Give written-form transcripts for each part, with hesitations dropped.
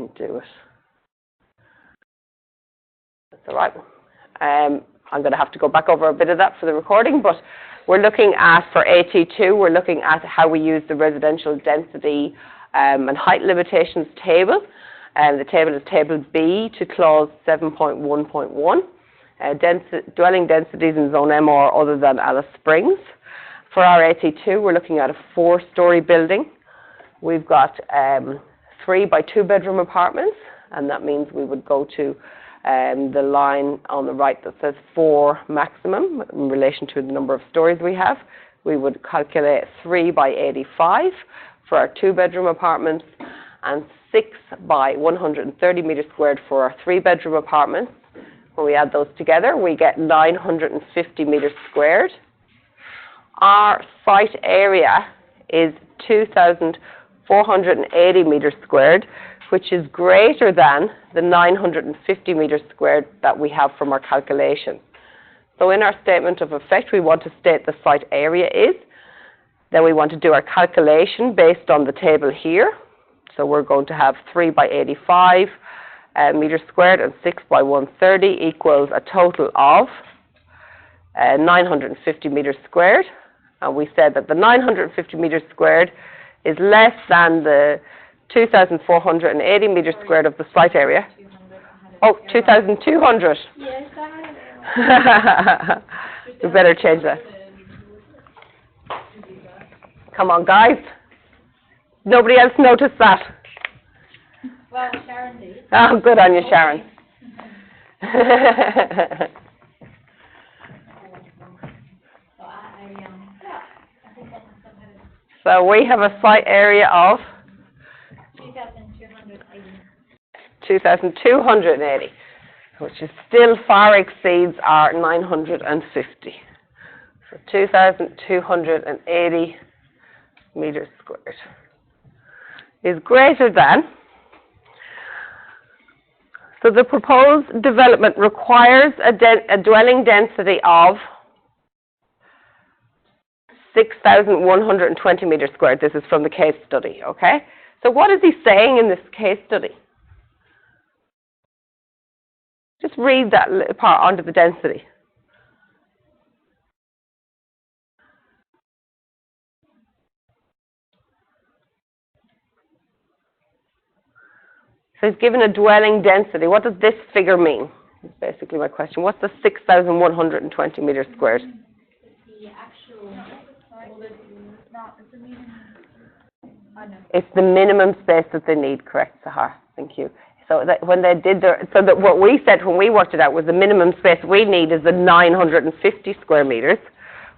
didn't do it. That's all right. I'm going to have to go back over a bit of that for the recording, but we're looking at, for AT2, we're looking at how we use the residential density and height limitations table. The table is Table B to Clause 7.1.1. Dwelling densities in Zone M are other than Alice Springs. For our AT2, we're looking at a 4-story building. We've got 3 by 2 bedroom apartments, and that means we would go to the line on the right that says 4 maximum in relation to the number of stories we have. We would calculate 3 by 85 for our 2-bedroom apartments and 6 by 130 meters squared for our 3-bedroom apartments. When we add those together, we get 950 meters squared. Our site area is 2,480 meters squared, which is greater than the 950 meters squared that we have from our calculation. So in our statement of effect, we want to state the site area is. Then we want to do our calculation based on the table here. So we're going to have 3 by 85 meters squared and 6 by 130 equals a total of 950 meters squared. And we said that the 950 meters squared is less than the 2,480 meters squared of the site area. Oh, 2,200. Yes, I have. We better change that. Come on, guys. Nobody else noticed that. Well, Sharon did. Oh, good on you, Sharon. So we have a site area of 2,280, which is still far exceeds our 950. So 2,280 meters squared is greater than. So the proposed development requires a dwelling density of 6,120 meters squared. This is from the case study, okay? So what is he saying in this case study? Just read that little part onto the density. So he's given a dwelling density. What does this figure mean? That's basically my question. What's the 6,120 meters squared? The actual, it's the minimum space that they need, correct, Sahar? Thank you. So that when they did that what we said when we worked it out was the minimum space we need is the 950 square meters.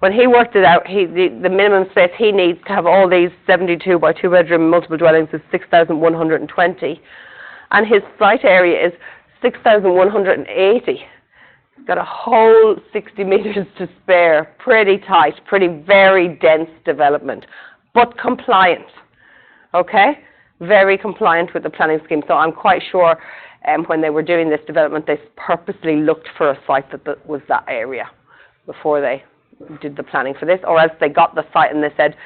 When he worked it out, the minimum space he needs to have all these 72 by 2 bedroom multiple dwellings is 6,120. And his site area is 6,180. He's got a whole 60 meters to spare. Pretty tight, very dense development, but compliant. Okay? Very compliant with the planning scheme. So I'm quite sure when they were doing this development, they purposely looked for a site that was that area before they did the planning for this, or else they got the site and they said,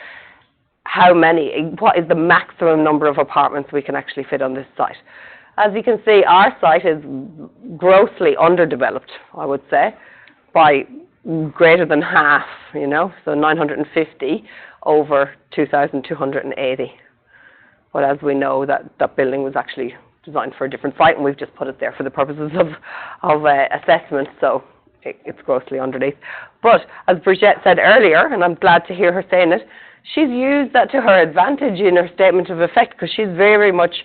what is the maximum number of apartments we can actually fit on this site? As you can see, our site is grossly underdeveloped, I would say, by greater than half, you know, so 950 over 2,280. But as we know, that building was actually designed for a different site, and we've just put it there for the purposes of assessment, so it's grossly underneath. But as Brigitte said earlier, and I'm glad to hear her saying it, she's used that to her advantage in her statement of effect, because she's very much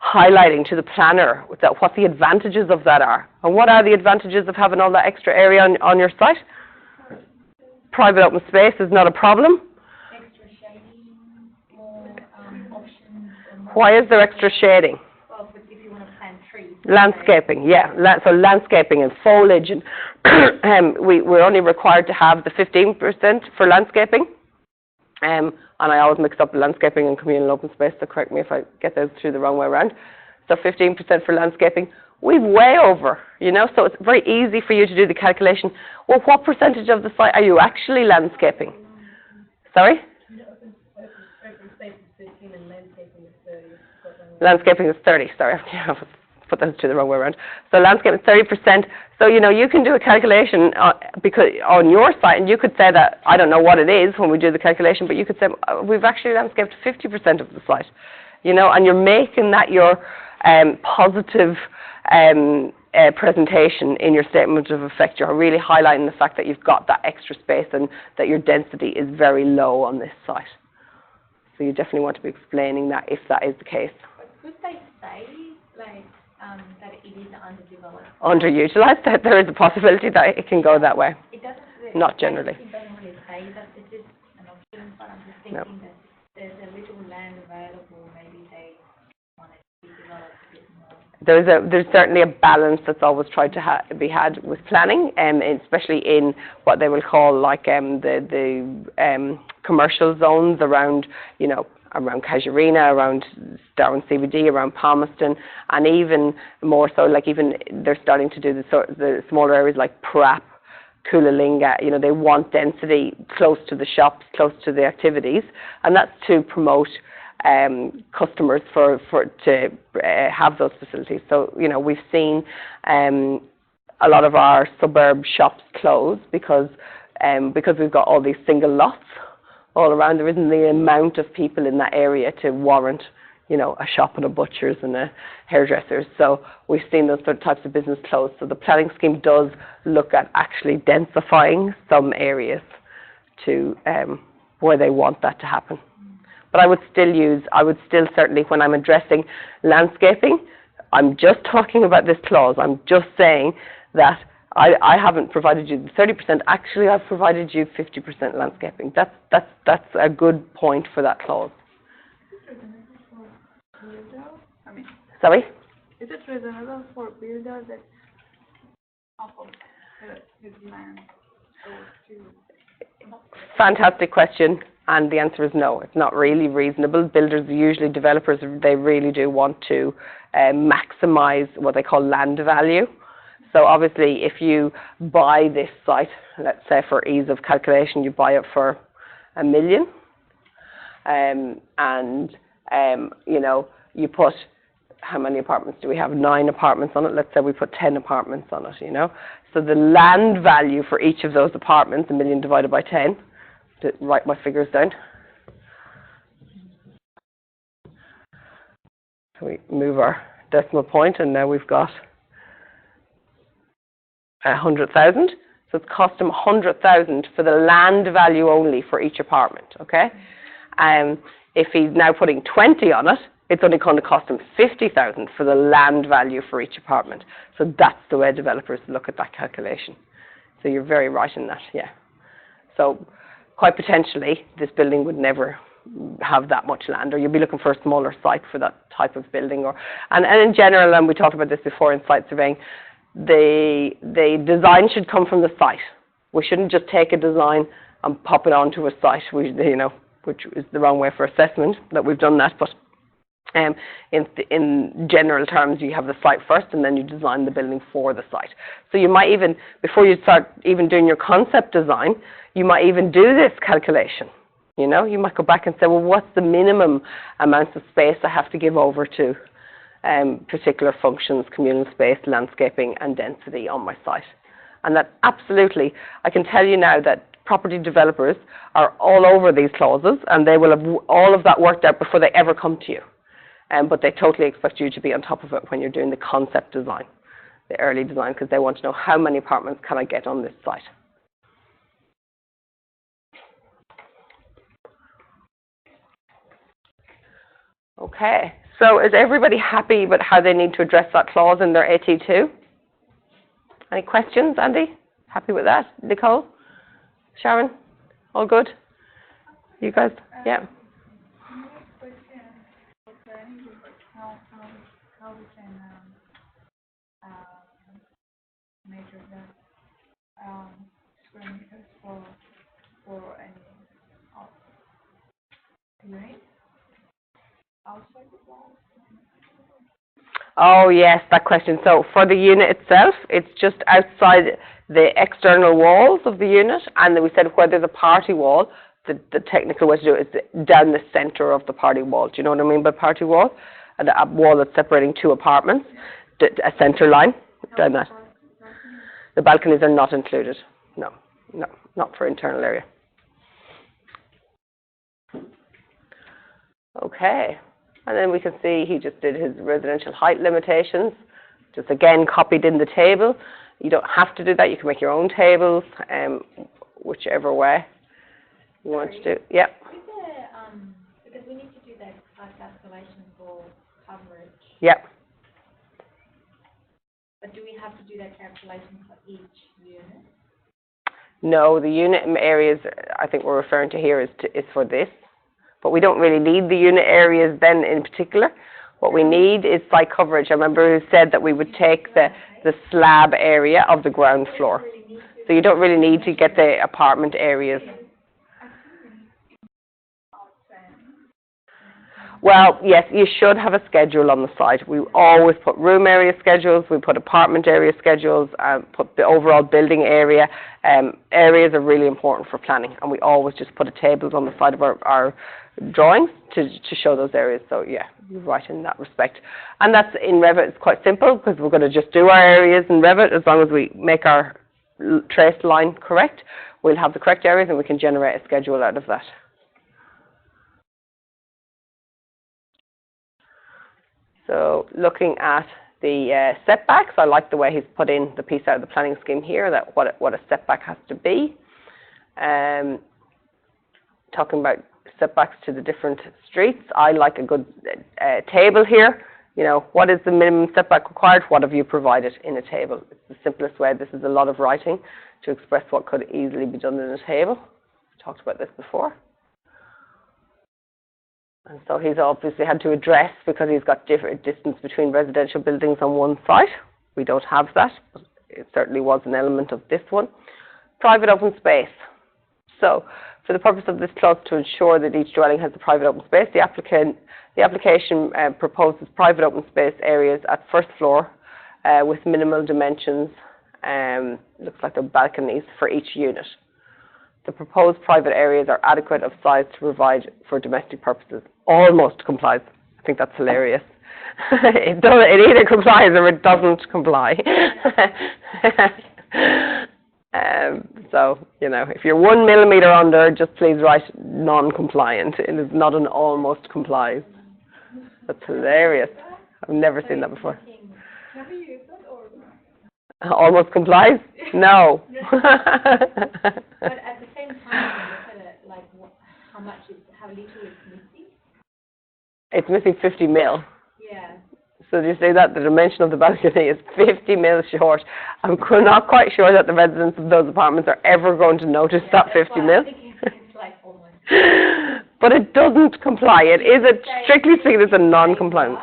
highlighting to the planner what the advantages of that are. And what are the advantages of having all that extra area on your site? Private open space is not a problem. Extra shading, more options. Why is there extra shading? Well, if you want to plant trees. Landscaping, yeah. So landscaping and foliage. And we're only required to have the 15% for landscaping. And I always mix up landscaping and communal open space, so correct me if I get those through the wrong way around. So 15% for landscaping. We've way over, you know, so it's very easy for you to do the calculation. Well, what percentage of the site are you actually landscaping? Sorry? Open space is 15 and landscaping is 30. Landscaping is 30, sorry, I put those two the wrong way around. So landscaping is 30%. So, you know, you can do a calculation because on your site, and you could say that, I don't know what it is when we do the calculation, but you could say, we've actually landscaped 50% of the site, you know, and you're making that your positive presentation in your statement of effect. You're really highlighting the fact that you've got that extra space and that your density is very low on this site. So you definitely want to be explaining that if that is the case. Could they say, like, that it is underdeveloped? Underutilized, that there is a possibility that it can go that way. It doesn't. Not generally. It doesn't really say that. It's just an option, but I'm just thinking that there's a little land available. Maybe they want it to be developed a bit more. There's certainly a balance that's always tried to be had with planning, especially in what they will call like the commercial zones around, you know, around Casuarina, around Darwin CBD, around Palmerston, and even more so, like even they're starting to do the smaller areas like Prap, Coolalinga. You know, they want density close to the shops, close to the activities, and that's to promote customers to have those facilities. So, you know, we've seen a lot of our suburb shops close because we've got all these single lots all around. There isn't the amount of people in that area to warrant, you know, a shop and a butcher's and a hairdresser's. So we've seen those sort of types of business close. So the planning scheme does look at actually densifying some areas to where they want that to happen. But I would still certainly, when I'm addressing landscaping, I'm just talking about this clause. I'm just saying that I haven't provided you the 30%. Actually, I've provided you 50% landscaping. That's a good point for that clause. Is it reasonable for builder? Sorry? Is it reasonable for builder that half of his land goes to? Fantastic question, and the answer is no. It's not really reasonable. Builders, usually developers, they really do want to maximize what they call land value. So obviously, if you buy this site, let's say for ease of calculation, you buy it for $1 million, you know, you put, how many apartments do we have? 9 apartments on it. Let's say we put 10 apartments on it, you know. So the land value for each of those apartments, $1 million divided by 10, to write my figures down. So we move our decimal point, and now we've got 100,000. So it's cost him 100,000 for the land value only for each apartment, okay? If he's now putting 20 on it, it's only going to cost him 50,000 for the land value for each apartment. So that's the way developers look at that calculation. So you're very right in that, yeah. So quite potentially, this building would never have that much land, or you'd be looking for a smaller site for that type of building. And in general, and we talked about this before in site surveying, the design should come from the site. We shouldn't just take a design and pop it onto a site, you know, which is the wrong way for assessment, that we've done that. But in general terms, you have the site first, and then you design the building for the site. So you might even, before you start even doing your concept design, you might even do this calculation. You know, you might go back and say, well, what's the minimum amount of space I have to give over to particular functions, communal space, landscaping, and density on my site? And that absolutely, I can tell you now that property developers are all over these clauses, and they will have all of that worked out before they ever come to you. But they totally expect you to be on top of it when you're doing the concept design, the early design, because they want to know how many apartments can I get on this site. Okay, so is everybody happy with how they need to address that clause in their AT2? Any questions, Andy? Happy with that? Nicole? Sharon? All good? You guys? Yeah. How we can measure the square meters for any unit outside the wall? Oh yes, that question. So for the unit itself, it's just outside the external walls of the unit, and then we said where there's a party wall, the technical way to do it is down the centre of the party wall. Do you know what I mean by party wall? a wall that's separating two apartments, a centre line down that. The balconies are not included. No, not for internal area. Okay, and then we can see he just did his residential height limitations, just again copied in the table. You don't have to do that, you can make your own tables, whichever way you want to do. Yeah. With the, because we need to do that calculation for coverage. Yeah. But do we have to do that calculation for each unit? No, the unit areas I think we're referring to here is for this. But we don't really need the unit areas then in particular. What we need is site coverage. I remember who said that we would take the slab area of the ground floor. So you don't really need to get the apartment areas. Well, yes, you should have a schedule on the site. We always put room area schedules, we put apartment area schedules, put the overall building area. Areas are really important for planning, and we always just put a tables on the side of our drawings to show those areas. So yeah, you're right in that respect. And that's in Revit, it's quite simple because we're going to just do our areas in Revit. As long as we make our trace line correct, we'll have the correct areas and we can generate a schedule out of that. So looking at the setbacks, I like the way he's put in the piece out of the planning scheme here, that what a setback has to be. Talking about setbacks to the different streets, I like a good table here. You know, what is the minimum setback required? What have you provided in a table? It's the simplest way. This is a lot of writing to express what could easily be done in a table. We talked about this before. And so he's obviously had to address, because he's got different distance between residential buildings on one site. We don't have that, but it certainly was an element of this one. Private open space. So for the purpose of this clause, to ensure that each dwelling has a private open space, the application proposes private open space areas at first floor with minimal dimensions. Looks like they're balconies for each unit. The proposed private areas are adequate of size to provide for domestic purposes. Almost complies. I think that's hilarious. It either complies or it doesn't comply. So, you know, if you're 1 millimeter under, just please write non-compliant. It is not an almost complies. That's hilarious. I've never seen that before. Have you used it or? Almost complies? No. But at the same time, look at it, like how little it's missing. It's missing 50 mil. Yeah. So do you say that the dimension of the balcony is 50 mil short? I'm not quite sure that the residents of those apartments are ever going to notice that 50 mil. It's like almost. But it doesn't comply. It is strictly speaking, it's a non-compliant.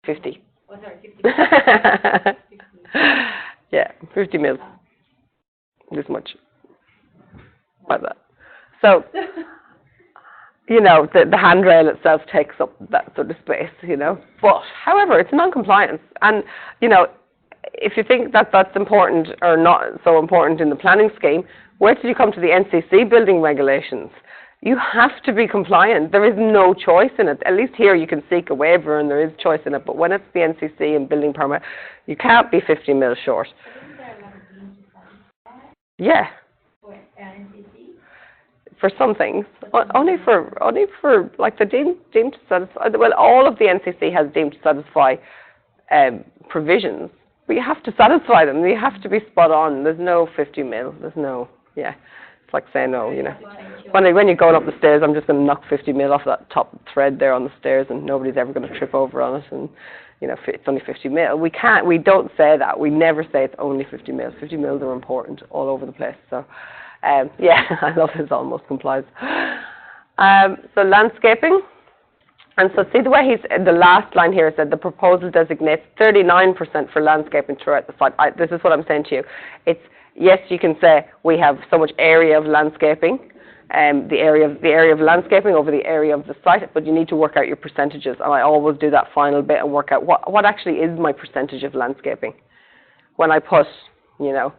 50. Oh, sorry, 50. Yeah, 50 mil. This much. Like that. So, you know, the handrail itself takes up that sort of space, you know. But, however, it's non-compliance. And, you know, if you think that that's important or not so important in the planning scheme, where did you come to the NCC building regulations? You have to be compliant. There is no choice in it. At least here you can seek a waiver and there is choice in it. But when it's the NCC and building permit, you can't be 50 mil short. Yeah. For some things, only for like the deemed to satisfy. Well, all of the NCC has deemed to satisfy provisions, but you have to satisfy them. You have to be spot on. There's no 50 mil. There's no, yeah. It's like saying no, you know. When you're going up the stairs, I'm just going to knock 50 mil off that top thread there on the stairs, and nobody's ever going to trip over on it. And you know, it's only 50 mil. We don't say that. We never say it's only 50 mil. 50 mils are important all over the place. So. Yeah, I love this almost complies. So landscaping, and so see the way the last line here said the proposal designates 39% for landscaping throughout the site. This is what I'm saying to you. It's, yes, you can say we have so much area of landscaping, the area of landscaping over the area of the site, but you need to work out your percentages, and I always do that final bit and work out what actually is my percentage of landscaping. When I put, you know,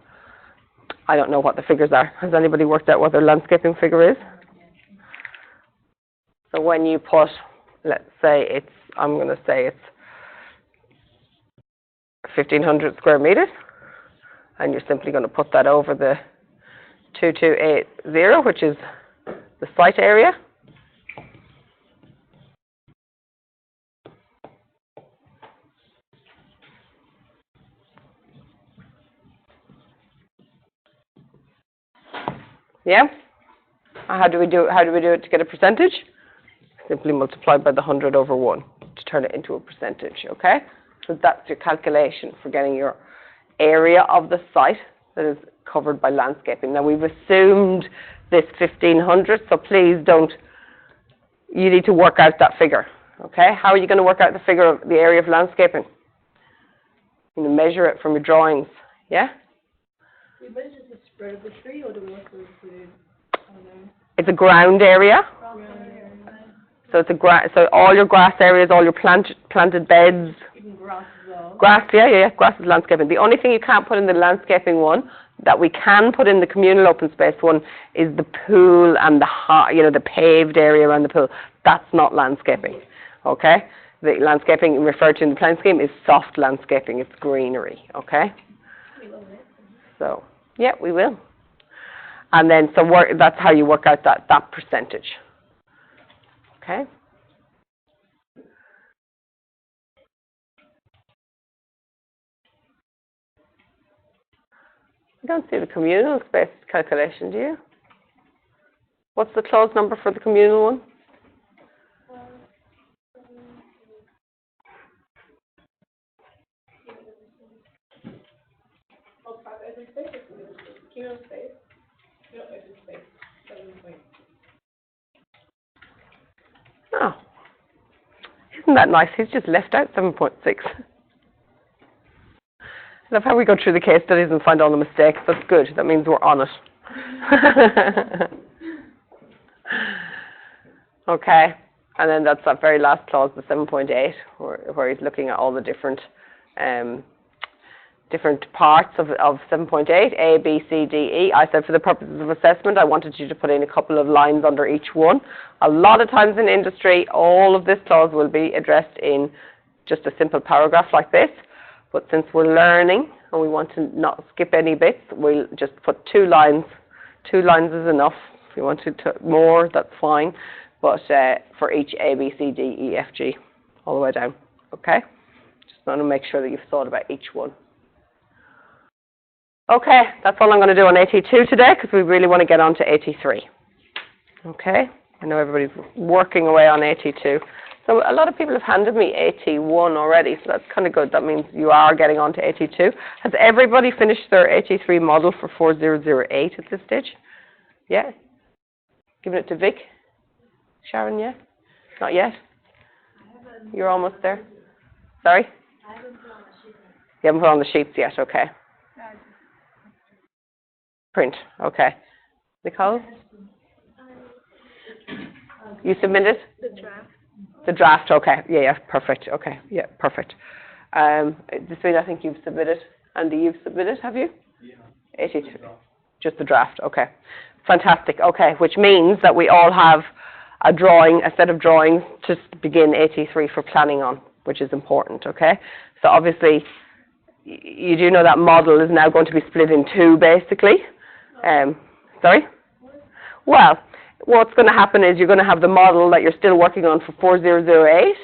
I don't know what the figures are. Has anybody worked out what their landscaping figure is? So when you put let's say it's, I'm going to say it's 1,500 square meters, and you're simply going to put that over the 2280, which is the site area. Yeah? How do we do it to get a percentage? Simply multiply by the 100 over 1 to turn it into a percentage, okay? So that's your calculation for getting your area of the site that is covered by landscaping. Now we've assumed this 1,500, so please don't, you need to work out that figure, okay? How are you going to work out the figure of the area of landscaping? You can measure it from your drawings, yeah? We measure the spread of the tree or the work we put in? It's a ground area. So it's so all your grass areas, all your planted beds. Even grass as well. Grass, yeah, grass is landscaping. The only thing you can't put in the landscaping one that we can put in the communal open space one is the pool and the paved area around the pool. That's not landscaping, okay? The landscaping referred to in the plan scheme is soft landscaping. It's greenery, okay? So, yeah, we will. And then, so that's how you work out that percentage. Okay? I don't see the communal space calculation, do you? What's the clause number for the communal one? Oh, isn't that nice? He's just left out 7.6. I love how we go through the case studies and find all the mistakes. That's good. That means we're on it. Okay, and then that's that very last clause, the 7.8, where he's looking at all the different parts of 7.8, A, B, C, D, E. I said for the purposes of assessment, I wanted you to put in a couple of lines under each one. A lot of times in industry, all of this clause will be addressed in just a simple paragraph like this. But since we're learning and we want to not skip any bits, we'll just put 2 lines. 2 lines is enough. If you want more, that's fine. But for each A, B, C, D, E, F, G, all the way down. Okay? Just want to make sure that you've thought about each one. Okay, that's all I'm going to do on AT2 today, because we really want to get on to AT3. Okay? I know everybody's working away on AT2. So a lot of people have handed me AT1 already, so that's kind of good. That means you are getting on to AT2. Has everybody finished their AT3 model for 4008 at this stage? Yeah? Giving it to Vic? Sharon, yeah? Not yet? You're almost there? Sorry? I haven't put on the sheet. You haven't put on the sheets yet, okay. Print, okay. Nicole? You submitted? The draft. The draft, okay. Yeah, perfect. Okay, yeah, perfect. This week I think you've submitted. Andy, you've submitted, have you? Yeah. 82. Just the draft, okay. Fantastic, okay, which means that we all have a set of drawings to begin AT3 for planning on, which is important, okay? So obviously, you do know that model is now going to be split in 2, basically. Sorry? Well, what's going to happen is you're going to have the model that you're still working on for 4008,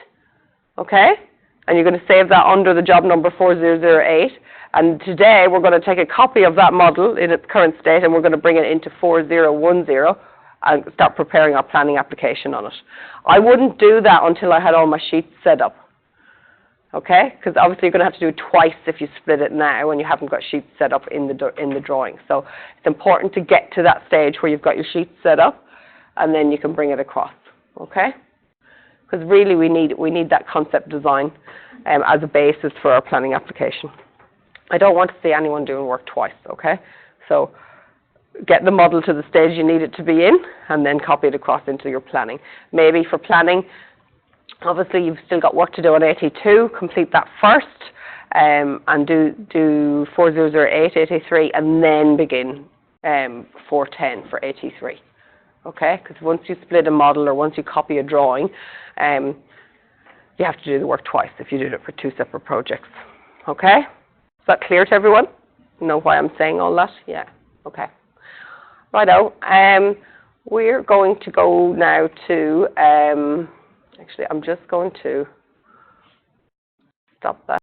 okay? And you're going to save that under the job number 4008. And today we're going to take a copy of that model in its current state and we're going to bring it into 4010 and start preparing our planning application on it. I wouldn't do that until I had all my sheets set up. Okay? Because obviously you're going to have to do it twice if you split it now and you haven't got sheets set up in the drawing. So it's important to get to that stage where you've got your sheets set up and then you can bring it across. Okay? Because really we need that concept design as a basis for our planning application. I don't want to see anyone doing work twice, okay? So get the model to the stage you need it to be in and then copy it across into your planning. Maybe for planning, obviously you've still got work to do on AT2, complete that first and do 4008, AT3 and then begin 410 for AT3. okay? Because once you split a model or once you copy a drawing, you have to do the work twice if you did it for 2 separate projects, okay? Is that clear to everyone? Know why I'm saying all that? Yeah, okay. Righto, we're going to go now to, actually I'm just going to stop that.